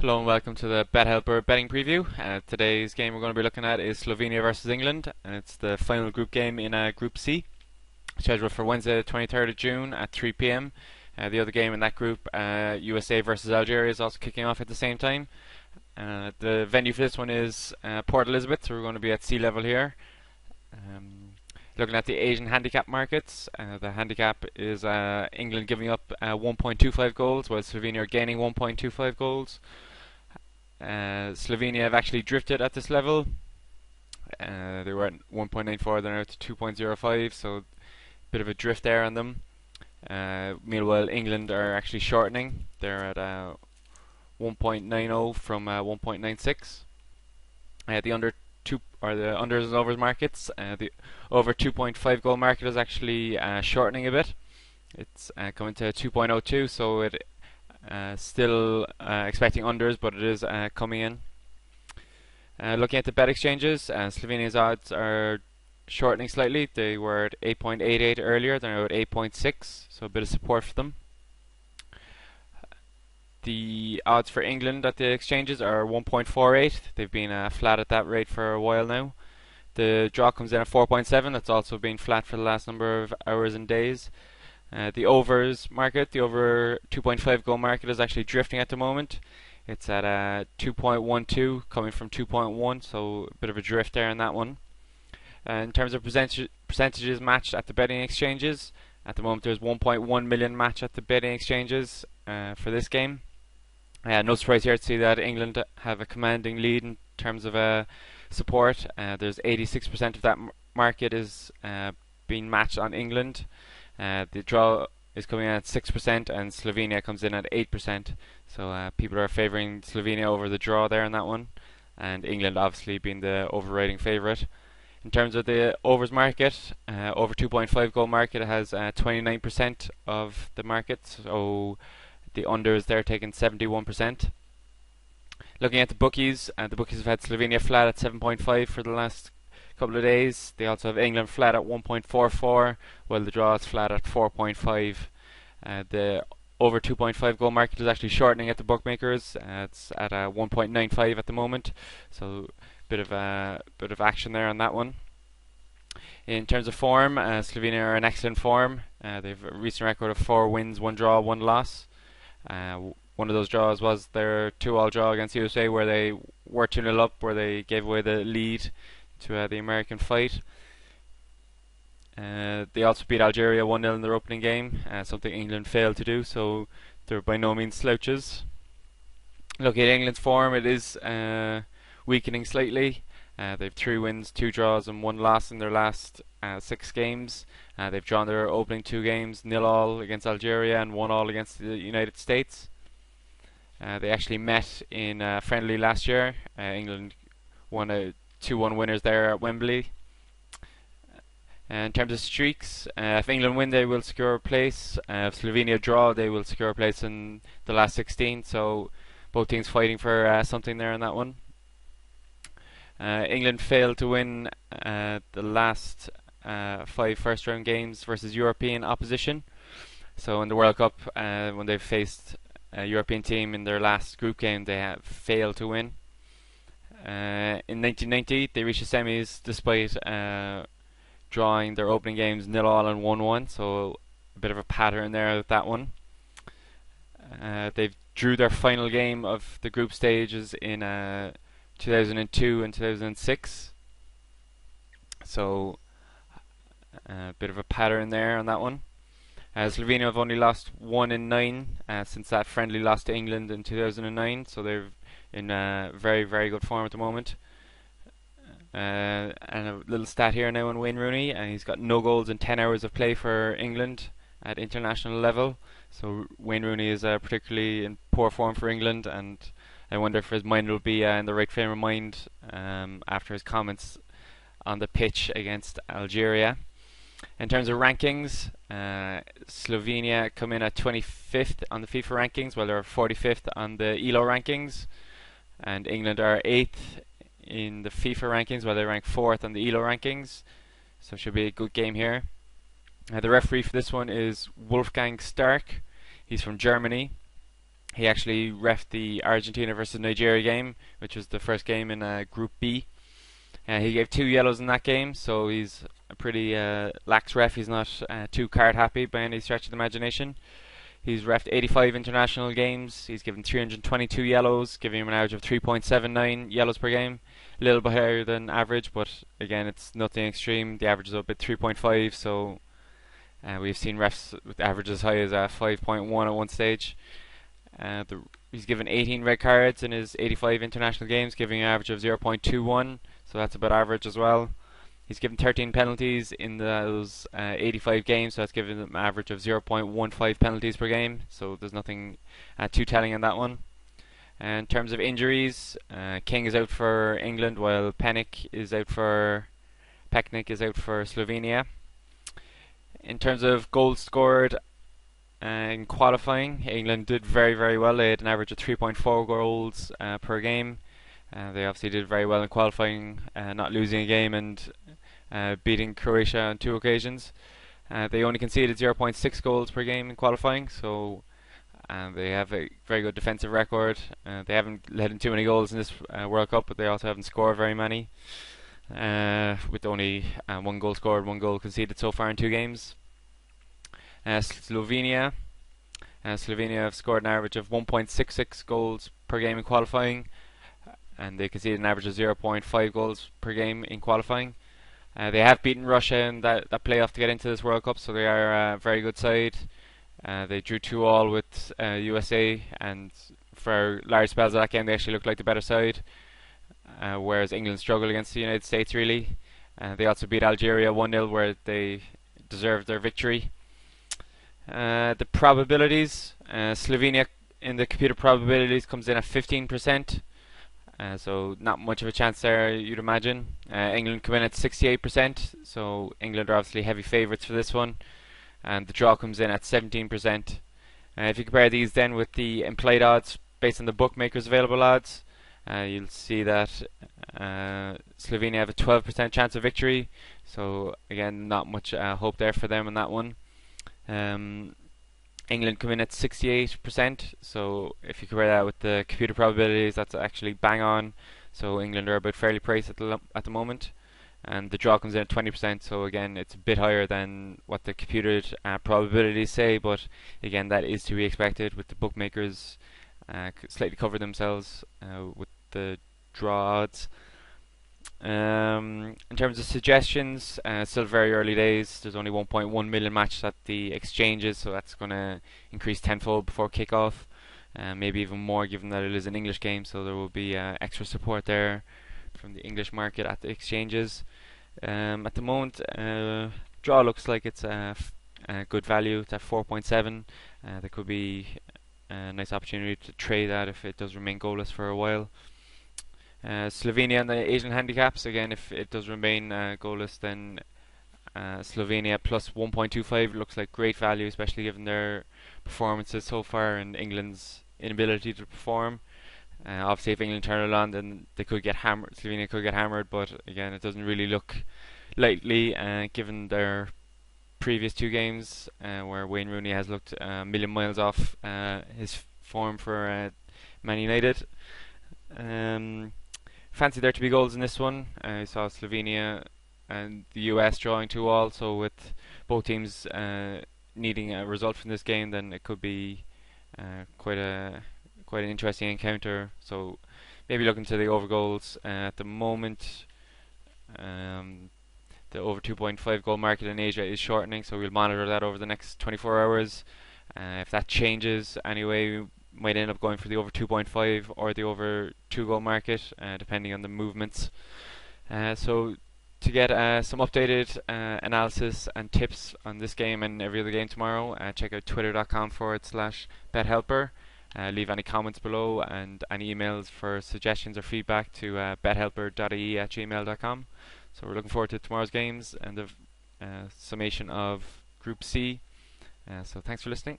Hello and welcome to the BetHelper betting preview. Today's game we're going to be looking at is Slovenia versus England, and it's the final group game in Group C, scheduled for Wednesday, the 23rd of June at 3 p.m. The other game in that group, USA versus Algeria, is also kicking off at the same time. The venue for this one is Port Elizabeth, so we're going to be at sea level here. Looking at the Asian handicap markets, the handicap is England giving up 1.25 goals, while Slovenia are gaining 1.25 goals. Slovenia have actually drifted at this level. They were at 1.94, they're now to 2.05, so a bit of a drift there on them. Meanwhile, England are actually shortening. They're at 1.90 from 1.96. The unders and overs markets. The over 2.5 goal market is actually shortening a bit. It's coming to 2.02, so it still expecting unders, but it is coming in. Looking at the bet exchanges, Slovenia's odds are shortening slightly. They were at 8.88 earlier, they're now at 8.6, so a bit of support for them. The odds for England at the exchanges are 1.48. They've been flat at that rate for a while now. The draw comes in at 4.7. That's also been flat for the last number of hours and days. The overs market, the over 2.5 goal market, is actually drifting at the moment. It's at 2.12, coming from 2.1, so a bit of a drift there in that one. In terms of percentages matched at the betting exchanges, at the moment there's 1.1 million match at the betting exchanges for this game. No surprise here to see that England have a commanding lead in terms of support. There's 86% of that market is being matched on England. The draw is coming in at 6% and Slovenia comes in at 8%. So people are favouring Slovenia over the draw there in that one, and England obviously being the overriding favourite. In terms of the overs market, over 2.5 goal market has 29% of the market, so the unders they're taking 71%. Looking at the bookies have had Slovenia flat at 7.5 for the last couple of days. They also have England flat at 1.44, while the draw is flat at 4.5. The over 2.5 goal market is actually shortening at the bookmakers. It's at 1.95 at the moment, so bit of action there on that one. In terms of form, Slovenia are in excellent form. They've a recent record of 4 wins, 1 draw, 1 loss. One of those draws was their 2-all draw against USA, where they were 2-0 up, where they gave away the lead to the American fight. They also beat Algeria 1-0 in their opening game, something England failed to do, so they're by no means slouches. Looking at England's form, it is weakening slightly. They've 3 wins, 2 draws and 1 loss in their last 6 games. They've drawn their opening 2 games, 0-all against Algeria and 1-all against the United States. They actually met in friendly last year. England won a 2-1 winners there at Wembley. In terms of streaks, if England win, they will secure a place. If Slovenia draw, they will secure a place in the last 16. So both teams fighting for something there in that one. England failed to win the last 5 first-round games versus European opposition. So in the World Cup, when they faced a European team in their last group game, they have failed to win. In 1990, they reached the semis despite drawing their opening games 0-all and 1-1. So a bit of a pattern there with that one. They've drew their final game of the group stages in 2002 and 2006. So a bit of a pattern there on that one. Slovenia have only lost 1 in 9 since that friendly loss to England in 2009, so they're in very, very good form at the moment. And a little stat here now on Wayne Rooney, he's got no goals in 10 hours of play for England at international level. So Wayne Rooney is particularly in poor form for England, and I wonder if his mind will be in the right frame of mind after his comments on the pitch against Algeria. In terms of rankings, Slovenia come in at 25th on the FIFA rankings, while they're 45th on the ELO rankings, and England are 8th in the FIFA rankings, while they rank 4th on the ELO rankings. So it should be a good game here. The referee for this one is Wolfgang Stark. He's from Germany. He actually refed the Argentina versus Nigeria game, which was the first game in Group B. He gave 2 yellows in that game, so he's a pretty lax ref. He's not too card happy by any stretch of the imagination. He's refed 85 international games. He's given 322 yellows, giving him an average of 3.79 yellows per game. A little bit higher than average, but again, it's nothing extreme. The average is up at 3.5, so we've seen refs with averages as high as 5.1 at one stage. He's given 18 red cards in his 85 international games, giving an average of 0.21, so that's about average as well. He's given 13 penalties in those 85 games, so that's given him an average of 0.15 penalties per game, so there's nothing too telling on that one. In terms of injuries, King is out for England, while Penick is out for Slovenia. In terms of goals scored in qualifying, England did very, very well. They had an average of 3.4 goals per game. They obviously did very well in qualifying, not losing a game and beating Croatia on 2 occasions. They only conceded 0.6 goals per game in qualifying, so they have a very good defensive record. They haven't let in too many goals in this World Cup, but they also haven't scored very many, with only 1 goal scored, 1 goal conceded so far in 2 games. Slovenia have scored an average of 1.66 goals per game in qualifying, and they conceded an average of 0.5 goals per game in qualifying. They have beaten Russia in that playoff to get into this World Cup, so they are a very good side. They drew 2-2 with USA, and for large spells of that game they actually looked like the better side, whereas England struggled against the United States really. They also beat Algeria 1-0, where they deserved their victory. The probabilities, Slovenia in the computer probabilities comes in at 15%, so not much of a chance there, you'd imagine. England come in at 68%, so England are obviously heavy favourites for this one, and the draw comes in at 17%. If you compare these then with the implied odds based on the bookmakers available odds, you'll see that Slovenia have a 12% chance of victory, so again, not much hope there for them on that one. England come in at 68%, so if you compare that with the computer probabilities, that's actually bang on. So England are about fairly priced at the moment, and the draw comes in at 20%. So again, it's a bit higher than what the computed probabilities say, but again, that is to be expected with the bookmakers slightly cover themselves with the draw odds. In terms of suggestions, still very early days. There's only 1.1 million matched at the exchanges, so that's going to increase tenfold before kickoff, maybe even more given that it is an English game, so there will be extra support there from the English market at the exchanges. At the moment, draw looks like it's a good value. It's at 4.7. There could be a nice opportunity to trade that if it does remain goalless for a while. Slovenia and the Asian handicaps, again, if it does remain goalless, then Slovenia plus 1.25 looks like great value, especially given their performances so far and England's inability to perform. Obviously, if England turn it on, then they could get hammered. Slovenia could get hammered, but again, it doesn't really look likely, given their previous 2 games, where Wayne Rooney has looked a million miles off his form for Man United. Fancy there to be goals in this one. I saw Slovenia and the US drawing 2-2, so with both teams needing a result from this game, then it could be quite an interesting encounter. So maybe looking to the over goals. At the moment, the over 2.5 goal market in Asia is shortening, so we'll monitor that over the next 24 hours. If that changes anyway, we might end up going for the over 2.5 or the over 2 goal market, depending on the movements. So to get some updated analysis and tips on this game and every other game tomorrow, check out twitter.com/bethelper. Leave any comments below and any emails for suggestions or feedback to BetHelper.ie at gmail.com. So we're looking forward to tomorrow's games and the summation of Group C. So thanks for listening.